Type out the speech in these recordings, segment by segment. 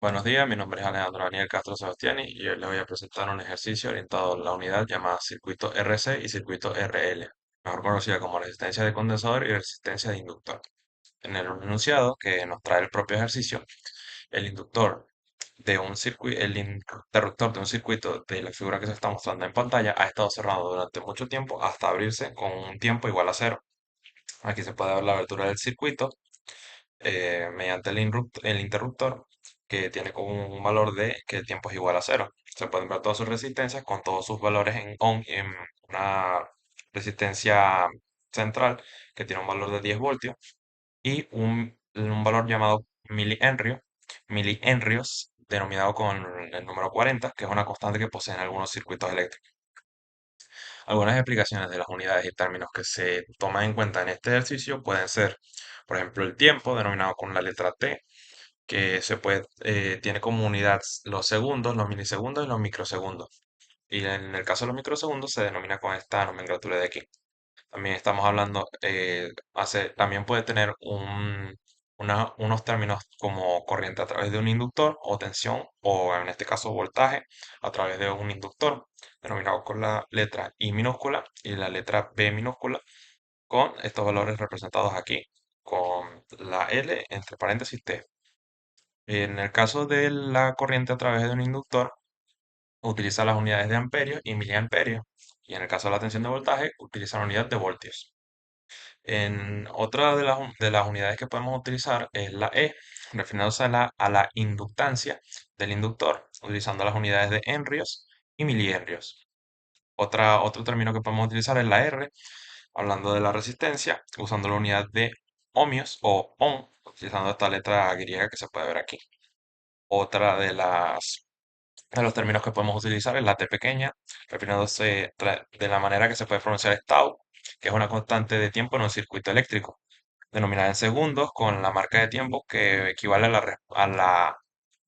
Buenos días, mi nombre es Alejandro Daniel Castro Sebastiani y hoy les voy a presentar un ejercicio orientado a la unidad llamada circuito RC y circuito RL, mejor conocida como resistencia de condensador y resistencia de inductor. En el enunciado que nos trae el propio ejercicio, el inductor de un circuito, el interruptor de un circuito de la figura que se está mostrando en pantalla ha estado cerrado durante mucho tiempo hasta abrirse con un tiempo igual a cero. Aquí se puede ver la abertura del circuito mediante el interruptor que tiene como un valor de que el tiempo es igual a cero. Se pueden ver todas sus resistencias con todos sus valores en on en una resistencia central que tiene un valor de 10 voltios y un valor llamado milihenrios, denominado con el número 40, que es una constante que poseen algunos circuitos eléctricos. Algunas explicaciones de las unidades y términos que se toman en cuenta en este ejercicio pueden ser, por ejemplo, el tiempo, denominado con la letra T, que tiene como unidad los segundos, los milisegundos y los microsegundos. Y en el caso de los microsegundos se denomina con esta nomenclatura de aquí. También estamos hablando, también puede tener unos términos como corriente a través de un inductor o tensión o en este caso voltaje a través de un inductor, denominado con la letra I minúscula y la letra B minúscula, con estos valores representados aquí, con la L entre paréntesis T. En el caso de la corriente a través de un inductor, utiliza las unidades de amperios y miliamperios. Y en el caso de la tensión de voltaje, utiliza la unidad de voltios. En otra de las unidades que podemos utilizar es la E, refiriéndose a la inductancia del inductor, utilizando las unidades de henrios y milihenrios. Otro término que podemos utilizar es la R, hablando de la resistencia, usando la unidad de ohmios o ohm, utilizando esta letra griega que se puede ver aquí. Otra de los términos que podemos utilizar es la T pequeña, refiriéndose de la manera que se puede pronunciar es tau, que es una constante de tiempo en un circuito eléctrico, denominada en segundos con la marca de tiempo que equivale a la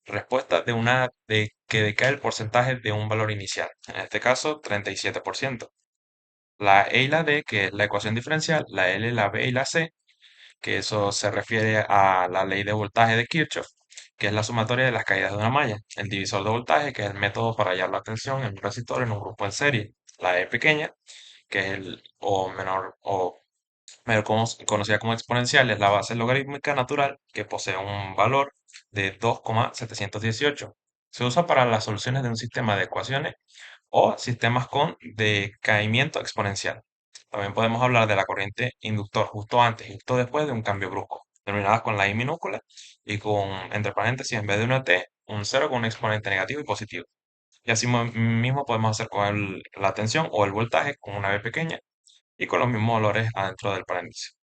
respuesta que decae el porcentaje de un valor inicial, en este caso 37%. La E y la D, que es la ecuación diferencial, la L, la B y la C, que eso se refiere a la ley de voltaje de Kirchhoff, que es la sumatoria de las caídas de una malla. El divisor de voltaje, que es el método para hallar la tensión en un resistor en un grupo en serie. La E pequeña, que es el o menor conocida como exponencial, es la base logarítmica natural que posee un valor de 2,718. Se usa para las soluciones de un sistema de ecuaciones o sistemas con decaimiento exponencial. También podemos hablar de la corriente inductor justo antes y justo después de un cambio brusco, terminadas con la I minúscula y con, entre paréntesis, en vez de una T, un cero con un exponente negativo y positivo. Y así mismo podemos hacer con la tensión o el voltaje con una V pequeña y con los mismos valores adentro del paréntesis.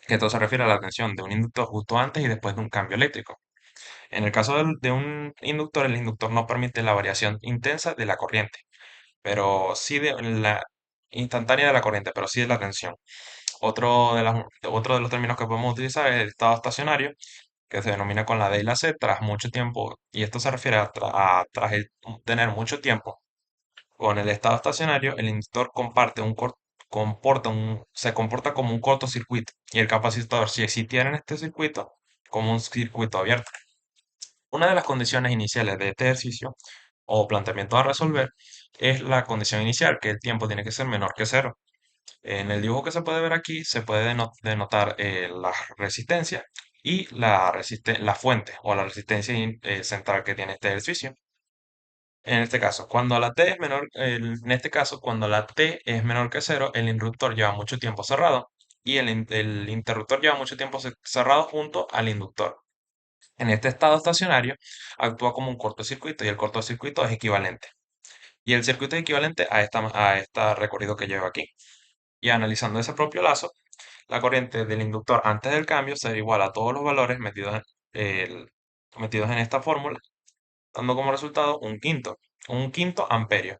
Que esto se refiere a la tensión de un inductor justo antes y después de un cambio eléctrico. En el caso de un inductor, el inductor no permite la variación intensa de la corriente pero sí de la instantánea de la corriente, pero sí de la tensión. Otro de los términos que podemos utilizar es el estado estacionario, que se denomina con la D y la C tras mucho tiempo, y esto se refiere tras tener mucho tiempo. Con el estado estacionario, el inductor se comporta como un cortocircuito, y el capacitor, si existiera en este circuito, como un circuito abierto. Una de las condiciones iniciales de este ejercicio o planteamiento a resolver es la condición inicial, que el tiempo tiene que ser menor que cero. En el dibujo que se puede ver aquí se puede denotar la resistencia y la fuente o la resistencia central que tiene este ejercicio. En este caso, cuando la T es menor, en este caso, cuando la T es menor que cero, el interruptor lleva mucho tiempo cerrado y el interruptor lleva mucho tiempo cerrado junto al inductor. En este estado estacionario actúa como un cortocircuito y el cortocircuito es equivalente. Y el circuito es equivalente a este recorrido que llevo aquí. Y analizando ese propio lazo, la corriente del inductor antes del cambio será igual a todos los valores metidos en esta fórmula, dando como resultado un quinto amperio,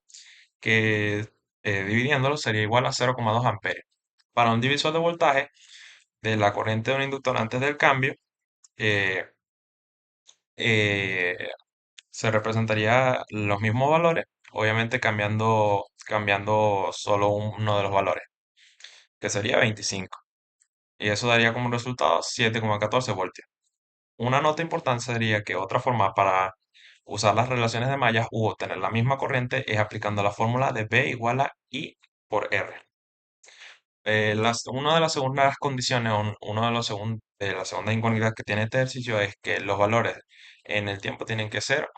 que dividiéndolo sería igual a 0,2 amperios. Para un divisor de voltaje de la corriente de un inductor antes del cambio, eh, eh, se representaría los mismos valores, obviamente cambiando solo uno de los valores, que sería 25. Y eso daría como resultado 7,14 voltios. Una nota importante sería que otra forma para usar las relaciones de mallas u obtener la misma corriente es aplicando la fórmula de B igual a I por R. Una de las segundas condiciones, uno de de la segunda incógnita que tiene este ejercicio es que los valores en el tiempo tienen que ser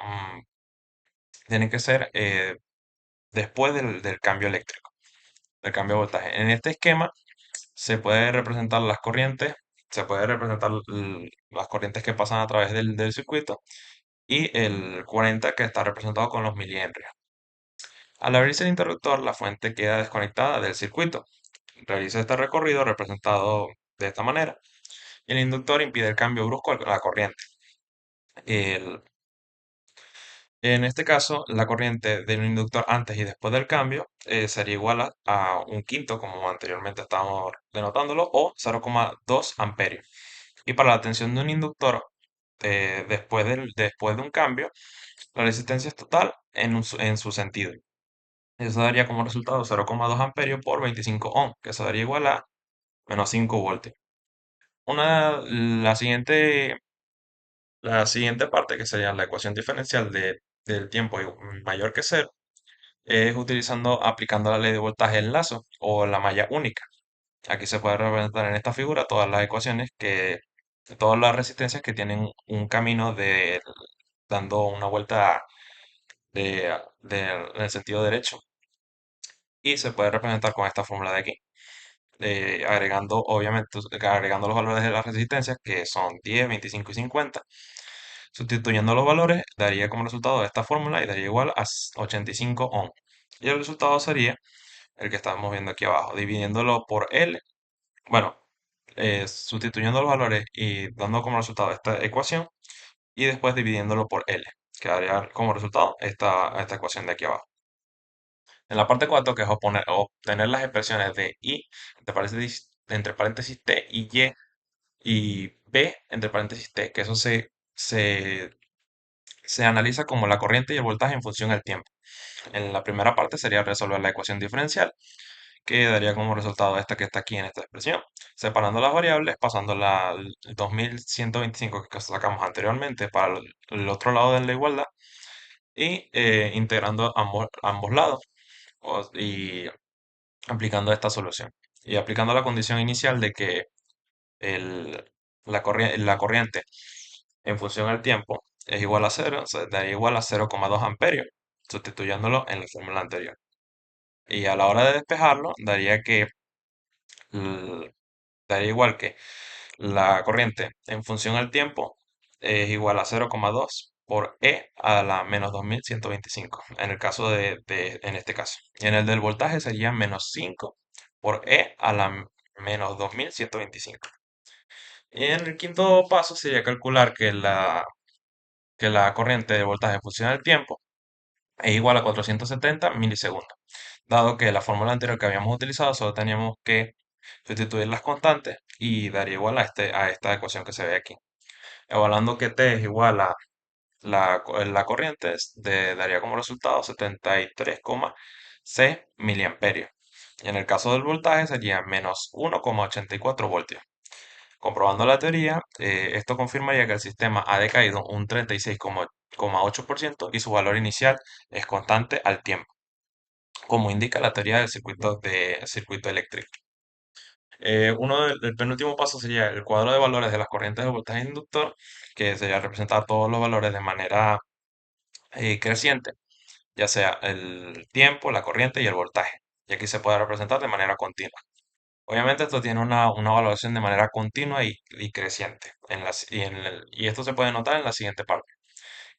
después del cambio eléctrico, del cambio de voltaje. En este esquema se puede representar las corrientes, se puede representar las corrientes que pasan a través del circuito y el 40 que está representado con los milihenrios. Al abrirse el interruptor, la fuente queda desconectada del circuito. Realiza este recorrido representado de esta manera. El inductor impide el cambio brusco a la corriente. El- en este caso, la corriente del inductor antes y después del cambio sería igual a un quinto, como anteriormente estábamos denotándolo, o 0,2 amperios. Y para la tensión de un inductor, después de un cambio, la resistencia es total en su sentido. Eso daría como resultado 0,2 amperios por 25 ohm, que eso daría igual a menos 5 voltios. Una, la siguiente parte, que sería la ecuación diferencial del tiempo mayor que cero, es aplicando la ley de voltaje en lazo o la malla única. Aquí se puede representar en esta figura todas las resistencias que tienen un camino dando una vuelta en el sentido derecho. Y se puede representar con esta fórmula de aquí, agregando, obviamente, agregando los valores de las resistencias, que son 10, 25 y 50. Sustituyendo los valores, daría como resultado esta fórmula y daría igual a 85 ohm. Y el resultado sería el que estamos viendo aquí abajo, dividiéndolo por L. Bueno, sustituyendo los valores y dando como resultado esta ecuación y después dividiéndolo por L, que daría como resultado esta ecuación de aquí abajo. En la parte 4, que es obtener las expresiones de I entre paréntesis T y B entre paréntesis T, que eso se analiza como la corriente y el voltaje en función del tiempo. En la primera parte sería resolver la ecuación diferencial, que daría como resultado esta que está aquí en esta expresión. Separando las variables, pasando la 2125 que sacamos anteriormente para el otro lado de la igualdad y integrando ambos lados y aplicando esta solución. Y aplicando la condición inicial de que el- la corriente en función al tiempo es igual a cero, se daría igual a 0,2 amperios, sustituyéndolo en la fórmula anterior. Y a la hora de despejarlo, l- daría igual que la corriente en función al tiempo es igual a 0,2 por E a la menos 2125, en el caso en este caso. Y en el del voltaje sería menos 5 por E a la menos 2125. Y en el quinto paso sería calcular que la corriente de voltaje en función al tiempo es igual a 470 milisegundos. Dado que la fórmula anterior que habíamos utilizado solo teníamos que sustituir las constantes y daría igual a esta ecuación que se ve aquí. Evaluando que T es igual a la corriente, daría como resultado 73,6 miliamperios. Y en el caso del voltaje sería menos 1,84 voltios. Comprobando la teoría, esto confirmaría que el sistema ha decaído un 36,8% y su valor inicial es constante al tiempo, como indica la teoría del circuito eléctrico. El penúltimo paso sería el cuadro de valores de las corrientes de voltaje inductor, que sería representar todos los valores de manera creciente, ya sea el tiempo, la corriente y el voltaje. Y aquí se puede representar de manera continua. Obviamente esto tiene una valoración de manera continua y creciente. Y esto se puede notar en la siguiente parte,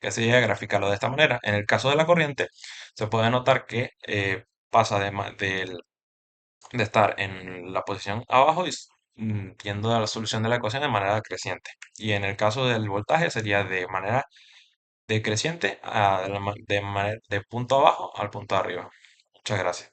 que sería graficarlo de esta manera. En el caso de la corriente, se puede notar que pasa de estar en la posición abajo yendo a la solución de la ecuación de manera creciente. Y en el caso del voltaje sería de manera decreciente de punto abajo al punto arriba. Muchas gracias.